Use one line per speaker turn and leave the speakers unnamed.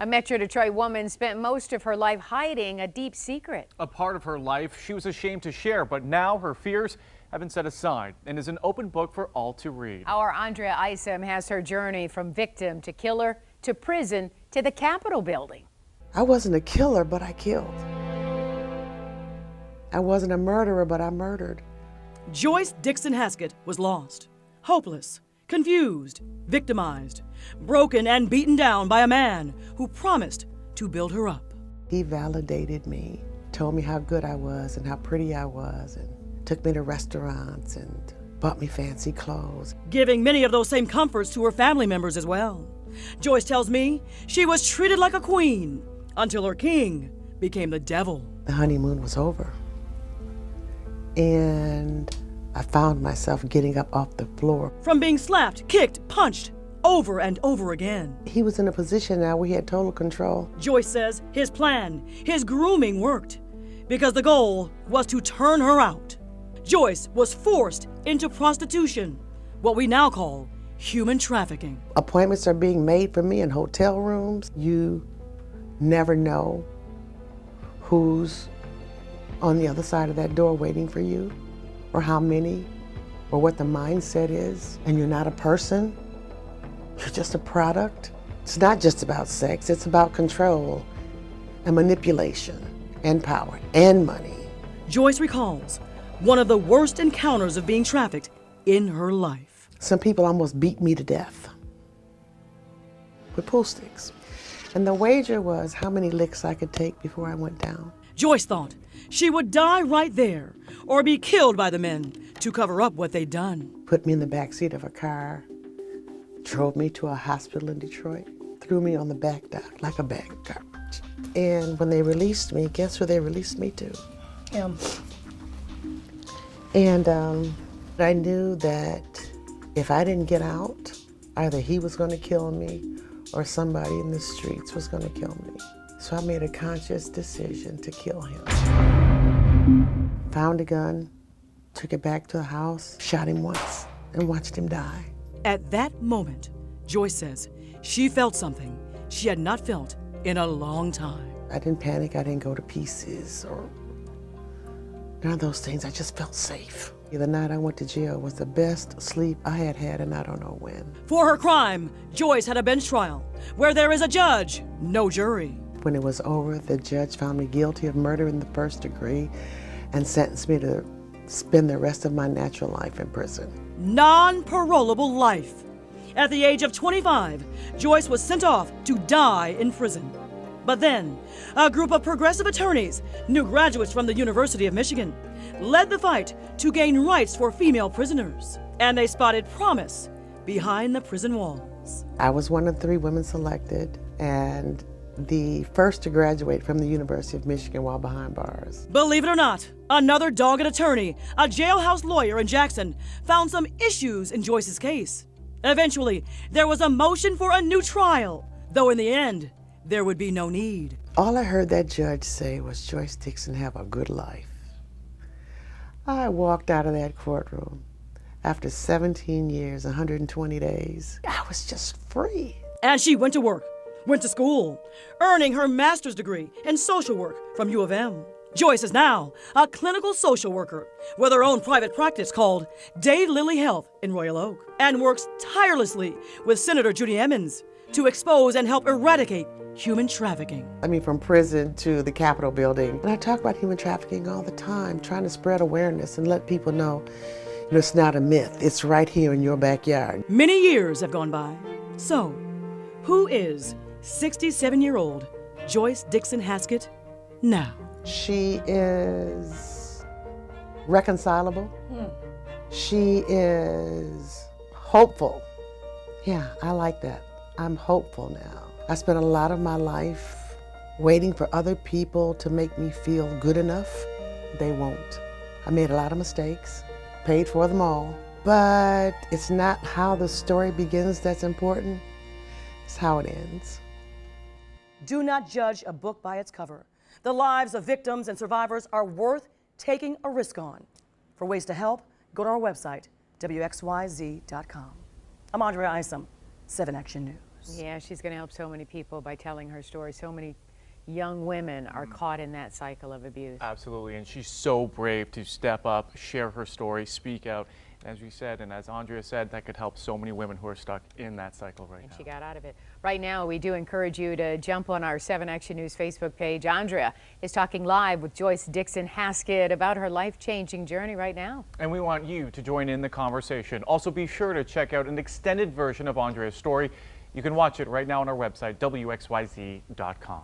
A Metro Detroit woman spent most of her life hiding a deep secret.
A part of her life she was ashamed to share, but now her fears have been set aside and is an open book for all to read. Our
Andrea Isom has her journey from victim to killer to prison to the Capitol building.
I wasn't a killer, but I killed. I wasn't a murderer, but I murdered.
Joyce Dixon-Haskett was lost, hopeless, confused, victimized, broken and beaten down by a man who promised to build her up.
He validated me, told me how good I was and how pretty I was, and took me to restaurants and bought me fancy clothes.
Giving many of those same comforts to her family members as well. Joyce tells me she was treated like a queen until her king became the devil.
The honeymoon was over, and I found myself getting up off the floor.
From being slapped, kicked, punched, over and over again.
He was in a position now where he had total control.
Joyce says his plan, his grooming worked, because the goal was to turn her out. Joyce was forced into prostitution, what we now call human trafficking.
Appointments are being made for me in hotel rooms. You never know who's on the other side of that door waiting for you, or how many, or what the mindset is. And you're not a person, you're just a product. It's not just about sex, it's about control and manipulation and power and money.
Joyce recalls one of the worst encounters of being trafficked in her life.
Some people almost beat me to death with pool sticks. And the wager was how many licks I could take before I went down.
Joyce thought she would die right there or be killed by the men to cover up what they'd done.
Put me in the backseat of a car, drove me to a hospital in Detroit, threw me on the back dock like a bag of garbage. And when they released me, guess who they released me to? Him. And I knew that if I didn't get out, either he was going to kill me or somebody in the streets was going to kill me. So I made a conscious decision to kill him. Found a gun, took it back to the house, shot him once, and watched him die.
At that moment, Joyce says she felt something she had not felt in a long time.
I didn't panic, I didn't go to pieces or none of those things. I just felt safe. The night I went to jail was the best sleep I had had, and I don't know when.
For her crime, Joyce had a bench trial where there is a judge, no jury.
When it was over, the judge found me guilty of murder in the first degree and sentenced me to spend the rest of my natural life in prison.
Non-parolable life. At the age of 25, Joyce was sent off to die in prison. But then, a group of progressive attorneys, new graduates from the University of Michigan, led the fight to gain rights for female prisoners. And they spotted promise behind the prison walls.
I was one of 3 women selected and the first to graduate from the University of Michigan while behind bars.
Believe it or not, another dogged attorney, a jailhouse lawyer in Jackson, found some issues in Joyce's case. Eventually, there was a motion for a new trial, though in the end, there would be no need.
All I heard that judge say was, "Joyce Dixon, have a good life." I walked out of that courtroom after 17 years, 120 days. I was just free.
And she went to work, went to school, earning her master's degree in social work from U of M. Joyce is now a clinical social worker with her own private practice called Day Lily Health in Royal Oak, and works tirelessly with Senator Judy Emmons to expose and help eradicate human trafficking.
I mean, from prison to the Capitol building. And I talk about human trafficking all the time, trying to spread awareness and let people know, it's not a myth. It's right here in your backyard.
Many years have gone by. So, who is 67-year-old Joyce Dixon-Haskett now?
She is reconcilable. She is hopeful. Yeah, I like that. I'm hopeful now. I spent a lot of my life waiting for other people to make me feel good enough. They won't. I made a lot of mistakes, paid for them all, but it's not how the story begins that's important, it's how it ends.
Do not judge a book by its cover. The lives of victims and survivors are worth taking a risk on. For ways to help, go to our website, WXYZ.com. I'm Andrea Isom, 7 Action News.
abuse.
Yeah, she's going to help so many people by telling her story. So many young women are caught in that cycle of abuse.
Absolutely, and she's so brave to step up, share her story, speak out. As we said, and as Andrea said, that could help so many women who are stuck in that cycle right now.
And she got out of it. Right now, we do encourage you to jump on our 7 Action News Facebook page. Andrea is talking live with Joyce Dixon-Haskett about her life-changing journey right now.
And we want you to join in the conversation. Also, be sure to check out an extended version of Andrea's story. You can watch it right now on our website, WXYZ.com.